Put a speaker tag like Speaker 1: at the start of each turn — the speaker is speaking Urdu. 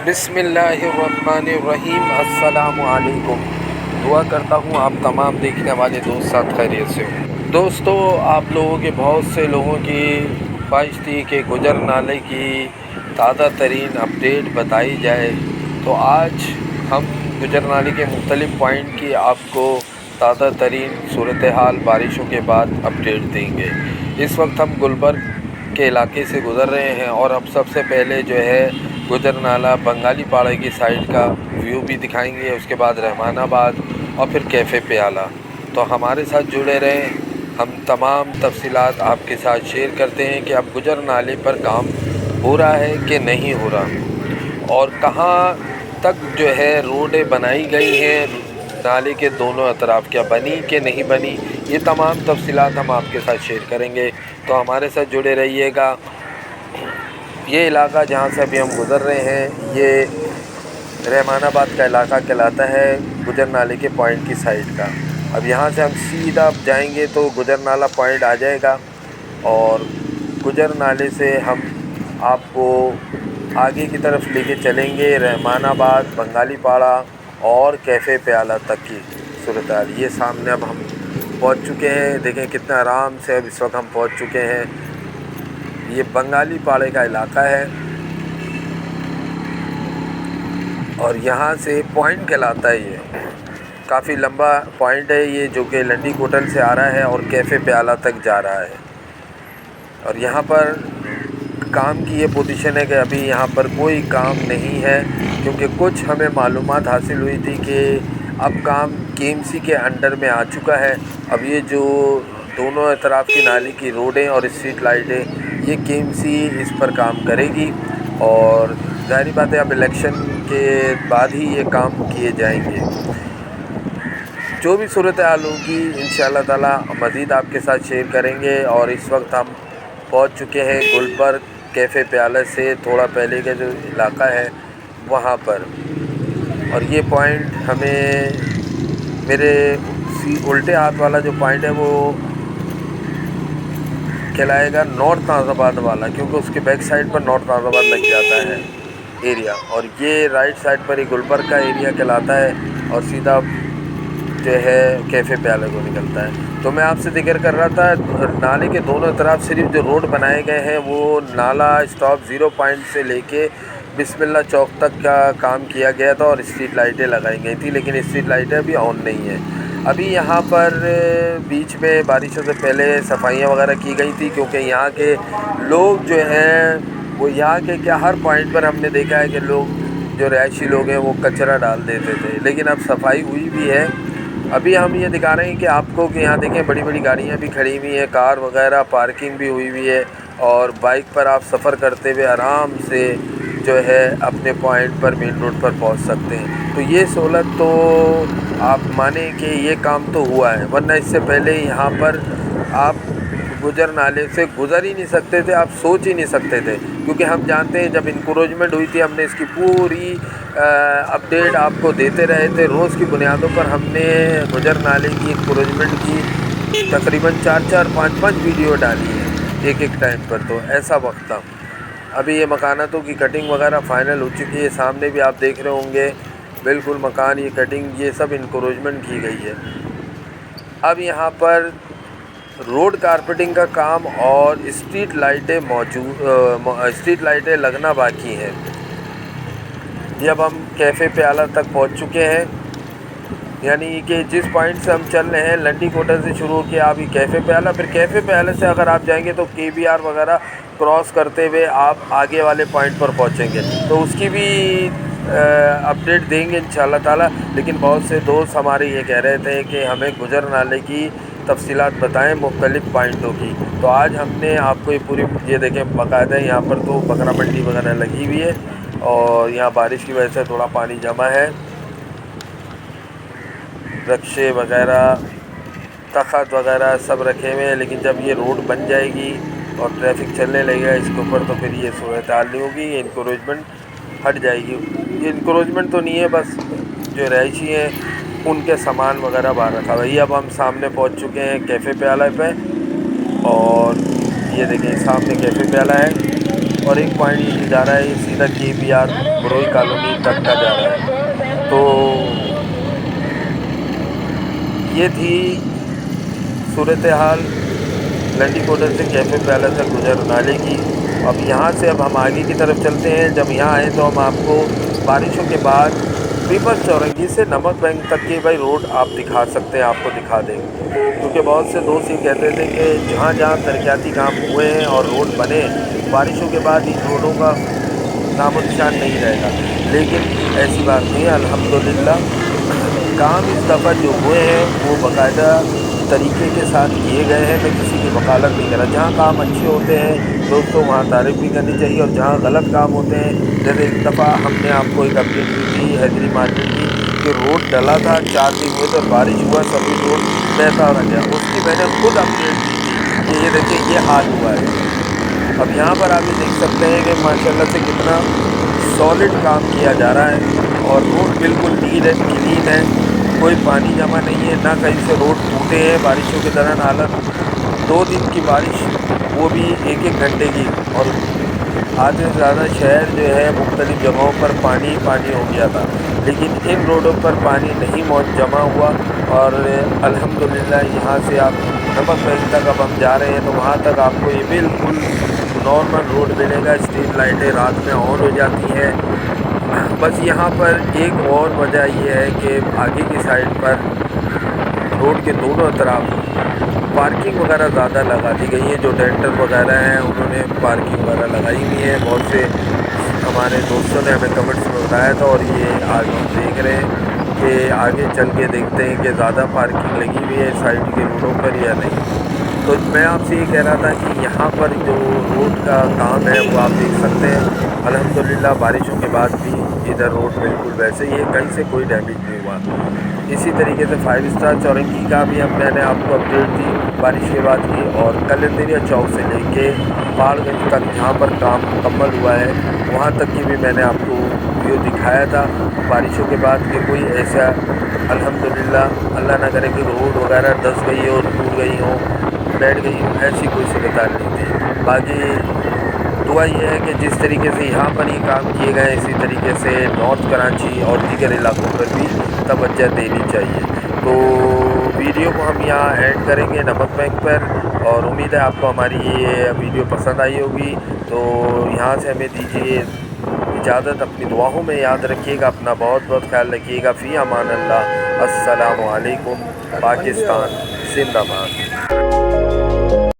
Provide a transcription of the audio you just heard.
Speaker 1: بسم اللہ الرحمن الرحیم۔ السلام علیکم۔ دعا کرتا ہوں آپ تمام دیکھنے والے دوست ساتھ خیریت سے ہوں۔ دوستو، آپ لوگوں کے بہت سے لوگوں کی خواہش تھی کہ گجر نالے کی تازہ ترین اپڈیٹ بتائی جائے، تو آج ہم گجر نالے کے مختلف پوائنٹ کی آپ کو تازہ ترین صورتحال بارشوں کے بعد اپڈیٹ دیں گے۔ اس وقت ہم گلبرگ کے علاقے سے گزر رہے ہیں اور ہم سب سے پہلے جو ہے گجر نالہ بنگالی پاڑے کی سائڈ کا ویو بھی دکھائیں گے، اس کے بعد رحمان آباد اور پھر کیفے پیالہ۔ تو ہمارے ساتھ جڑے رہیں، ہم تمام تفصیلات آپ کے ساتھ شیئر کرتے ہیں کہ اب گجر نالے پر کام ہو رہا ہے کہ نہیں ہو رہا، اور کہاں تک جو ہے روڈیں بنائی گئی ہیں، نالے کے دونوں اطراف کیا بنی کہ نہیں بنی، یہ تمام تفصیلات ہم آپ کے ساتھ شیئر کریں گے۔ تو ہمارے ساتھ جڑے رہیے گا۔ یہ علاقہ جہاں سے ابھی ہم گزر رہے ہیں، یہ رحمان آباد کا علاقہ کہلاتا ہے، گجر نالے کے پوائنٹ کی سائڈ کا۔ اب یہاں سے ہم سیدھا جائیں گے تو گجر نالہ پوائنٹ آ جائے گا، اور گجر نالے سے ہم آپ کو آگے کی طرف لے کے چلیں گے، رحمان آباد، بنگالی پاڑا اور کیفے پیالہ تک کی صورتحال۔ یہ سامنے اب ہم پہنچ چکے ہیں، دیکھیں کتنے آرام سے اب اس وقت ہم پہنچ چکے ہیں۔ یہ بنگالی پاڑے کا علاقہ ہے، اور یہاں سے پوائنٹ کہلاتا ہے، یہ کافی لمبا پوائنٹ ہے یہ، جو کہ لنڈی کوٹل سے آ رہا ہے اور کیفے پیالہ تک جا رہا ہے۔ اور یہاں پر کام کی یہ پوزیشن ہے کہ ابھی یہاں پر کوئی کام نہیں ہے، کیونکہ کچھ ہمیں معلومات حاصل ہوئی تھی کہ اب کام KMC کے انڈر میں آ چکا ہے۔ اب یہ جو دونوں اطراف کی نالی کی روڈیں اور اسٹریٹ لائٹیں، یہ KMC اس پر کام کرے گی، اور ظاہری بات ہے اب الیکشن کے بعد ہی یہ کام کیے جائیں گے۔ جو بھی صورتحال ہوگی انشاءاللہ تعالی مزید آپ کے ساتھ شیئر کریں گے۔ اور اس وقت ہم پہنچ چکے ہیں گلبرگ کیفے پیالہ سے تھوڑا پہلے کا جو علاقہ ہے وہاں پر، اور یہ پوائنٹ ہمیں میرے الٹے ہاتھ والا جو پوائنٹ ہے وہ کہلائے گا نارتھ نازم آباد والا، کیونکہ اس کے بیک سائڈ پر نارتھ نازم آباد لگ جاتا ہے ایریا، اور یہ رائٹ سائڈ پر ہی گلبرگ کا ایریا کہلاتا ہے، اور سیدھا جو ہے کیفے پیالے کو نکلتا ہے۔ تو میں آپ سے ذکر کر رہا تھا، نالے کے دونوں طرف صرف جو روڈ بنائے گئے ہیں وہ نالہ اسٹاپ 0 پوائنٹ سے لے کے بسم اللہ چوک تک کا کام کیا گیا تھا، اور اسٹریٹ لائٹیں لگائی گئی تھیں، لیکن اسٹریٹ لائٹیں ابھی آن نہیں ہیں۔ ابھی یہاں پر بیچ میں بارشوں سے پہلے صفائیاں وغیرہ کی گئی تھی، کیونکہ یہاں کے لوگ جو ہیں وہ یہاں کے کیا ہر پوائنٹ پر ہم نے دیکھا ہے کہ لوگ جو رہائشی لوگ ہیں وہ کچرا ڈال دیتے تھے، لیکن اب صفائی ہوئی بھی ہے۔ ابھی ہم یہ دکھا رہے ہیں کہ آپ کو کہ یہاں دیکھیں بڑی بڑی گاڑیاں بھی کھڑی ہوئی ہیں، کار وغیرہ پارکنگ بھی ہوئی ہوئی ہے، اور بائک پر آپ سفر کرتے ہوئے آرام سے جو ہے اپنے پوائنٹ پر مین روڈ پر پہنچ سکتے ہیں۔ تو یہ سہولت تو آپ مانیں کہ یہ کام تو ہوا ہے، ورنہ اس سے پہلے یہاں پر آپ گجر نالے سے گزر ہی نہیں سکتے تھے، آپ سوچ ہی نہیں سکتے تھے، کیونکہ ہم جانتے ہیں جب انکروچمنٹ ہوئی تھی ہم نے اس کی پوری اپڈیٹ آپ کو دیتے رہے تھے، روز کی بنیادوں پر ہم نے گجر نالے کی انکروچمنٹ کی تقریباً 4 5 ویڈیو ڈالی ہے ایک ٹائم پر، تو ایسا وقت تھا۔ ابھی یہ مکاناتوں کی کٹنگ وغیرہ فائنل ہو چکی ہے، سامنے بھی آپ دیکھ رہے ہوں گے بالکل مکان، یہ کٹنگ یہ سب انکروچمنٹ کی گئی ہے۔ اب یہاں پر روڈ کارپیٹنگ کا کام اور اسٹریٹ لائٹیں لگنا باقی ہیں۔ یہ اب ہم کیفے پیالہ تک پہنچ چکے ہیں، یعنی کہ جس پوائنٹ سے ہم چل رہے ہیں لنڈی کوٹل سے شروع کیا ابھی کیفے پیالہ، پھر کیفے پیالہ سے اگر آپ جائیں گے تو KBR وغیرہ کراس کرتے ہوئے آپ آگے والے پوائنٹ پر پہنچیں گے، تو اس کی بھی اپڈیٹ دیں گے انشاءاللہ تعالی۔ لیکن بہت سے دوست ہمارے یہ کہہ رہے تھے کہ ہمیں گجر نالے کی تفصیلات بتائیں مختلف پوائنٹوں کی، تو آج ہم نے آپ کو یہ پوری یہ دیکھیں باقاعدہ یہاں پر تو بکرا منڈی وغیرہ لگی ہوئی ہے، اور یہاں بارش کی وجہ سے تھوڑا پانی جمع ہے، رکشے وغیرہ تخت وغیرہ سب رکھے ہوئے ہیں، لیکن جب یہ روڈ بن جائے گی اور ٹریفک چلنے لگے گا اس کے اوپر تو پھر یہ صورتحال نہیں ہوگی، یہ انکروچمنٹ ہٹ جائے گی۔ یہ انکروچمنٹ تو نہیں ہے، بس جو رہائشی ہیں ان کے سامان وغیرہ باہر رکھا ہوا ہے۔ یہ اب ہم سامنے پہنچ چکے ہیں کیفے پیالہ پہ، اور یہ دیکھیں سامنے کیفے پیالہ ہے اور ایک پوائنٹ یہ جا رہا ہے یہ سیدھا KPR بروئی کالونی تک کا جا رہا ہے۔ تو یہ تھی صورتحال لنڈی کوٹر سے کیفے پیالہ تک گجر نالے کی۔ اب یہاں سے اب ہم آگے کی طرف چلتے ہیں۔ جب یہاں آئیں تو ہم آپ کو بارشوں کے بعد پیپلز چورنگی سے نمک بینک تک کی بھائی روڈ آپ دکھا سکتے ہیں، آپ کو دکھا دیں گے، کیونکہ بہت سے دوست یہ کہتے تھے کہ جہاں جہاں ترقیاتی کام ہوئے ہیں اور روڈ بنے بارشوں کے بعد ان روڈوں کا نام و نشان نہیں رہے گا، لیکن ایسی بات نہیں ہے۔ الحمدللہ کام اس دفعہ جو ہوئے ہیں وہ باقاعدہ طریقے کے ساتھ کیے گئے ہیں۔ میں کسی کی وکالت نہیں کر رہا، جہاں کام اچھے ہوتے ہیں دوستوں وہاں تعریف بھی کرنی چاہیے، اور جہاں غلط کام ہوتے ہیں جیسے ایک دفعہ ہم نے آپ کو ایک اپڈیٹ دی تھی حیدری مارکیٹ کی کہ روڈ ڈلا تھا 4 دن ہوئے تو بارش ہوا سبھی روڈ بہتا رہ گیا، اس کی میں نے خود اپڈیٹ دی تھی کہ یہ دیکھیں یہ حال ہوا ہے۔ اب یہاں پر آپ یہ دیکھ سکتے ہیں کہ ماشاءاللہ سے کتنا سالڈ کام کیا جا رہا ہے اور روڈ بالکل نیٹ اینڈ کلین ہے، کوئی پانی جمع نہیں ہے، نہ کہیں سے روڈ ٹوٹے ہیں بارشوں کے دوران۔ حالت 2 دن کی بارش وہ بھی 1-1 گھنٹے کی، اور آدھے سے زیادہ شہر جو ہے مختلف جگہوں پر پانی پانی ہو گیا تھا، لیکن ان روڈوں پر پانی نہیں جمع ہوا۔ اور الحمدللہ یہاں سے آپ نمک بینک تک اب ہم جا رہے ہیں تو وہاں تک آپ کو یہ بالکل نارمل روڈ ملے گا۔ اسٹریٹ لائٹیں رات میں آن ہو جاتی ہیں۔ بس یہاں پر ایک اور وجہ یہ ہے کہ آگے کی سائڈ پر روڈ کے دونوں طرف پارکنگ وغیرہ زیادہ لگا دی گئی ہے، جو ڈینٹل وغیرہ ہیں انہوں نے پارکنگ وغیرہ لگائی ہوئی ہے۔ بہت سے ہمارے دوستوں نے ہمیں کمنٹس میں بتایا تھا، اور یہ آج ہم دیکھ رہے ہیں کہ آگے چل کے دیکھتے ہیں کہ زیادہ پارکنگ لگی ہوئی ہے سائڈ کے روڈوں پر یا نہیں۔ تو میں آپ سے یہ کہہ رہا تھا کہ یہاں پر جو روڈ کا کام ہے وہ آپ دیکھ سکتے ہیں۔ الحمدللہ بارشوں کے بعد بھی ادھر روڈ بالکل ویسے ہی ہے، کہیں سے کوئی ڈیمیج نہیں ہوا۔ اسی طریقے سے 5 اسٹار چورنگی کا بھی میں نے آپ کو اپڈیٹ دی بارش کے بعد کی، اور کلندریا چوک سے لے کے پہاڑ گنج تک جہاں پر کام مکمل ہوا ہے وہاں تک کی بھی میں نے آپ کو ویو دکھایا تھا بارشوں کے بعد، کہ کوئی ایسا الحمدللہ اللہ نہ کرے کہ روڈ وغیرہ دھس گئی ہو، ٹوٹ گئی ہوں، بیٹھ گئی ہوں، ایسی کوئی صورتحال نہیں تھی۔ باقی دعا یہ ہے کہ جس طریقے سے یہاں پر یہ کام کیے گئے اسی طریقے سے نارتھ کراچی اور دیگر علاقوں پر بھی توجہ دینی چاہیے۔ تو ویڈیو کو ہم یہاں اینڈ کریں گے نمک بینک پر، اور امید ہے آپ کو ہماری یہ ویڈیو پسند آئی ہوگی۔ تو یہاں سے ہمیں دیجیے اجازت، اپنی دعاؤں میں یاد رکھیے گا، اپنا بہت بہت خیال رکھیے گا۔ فی امان اللہ، السلام علیکم، پاکستان زندہ باد۔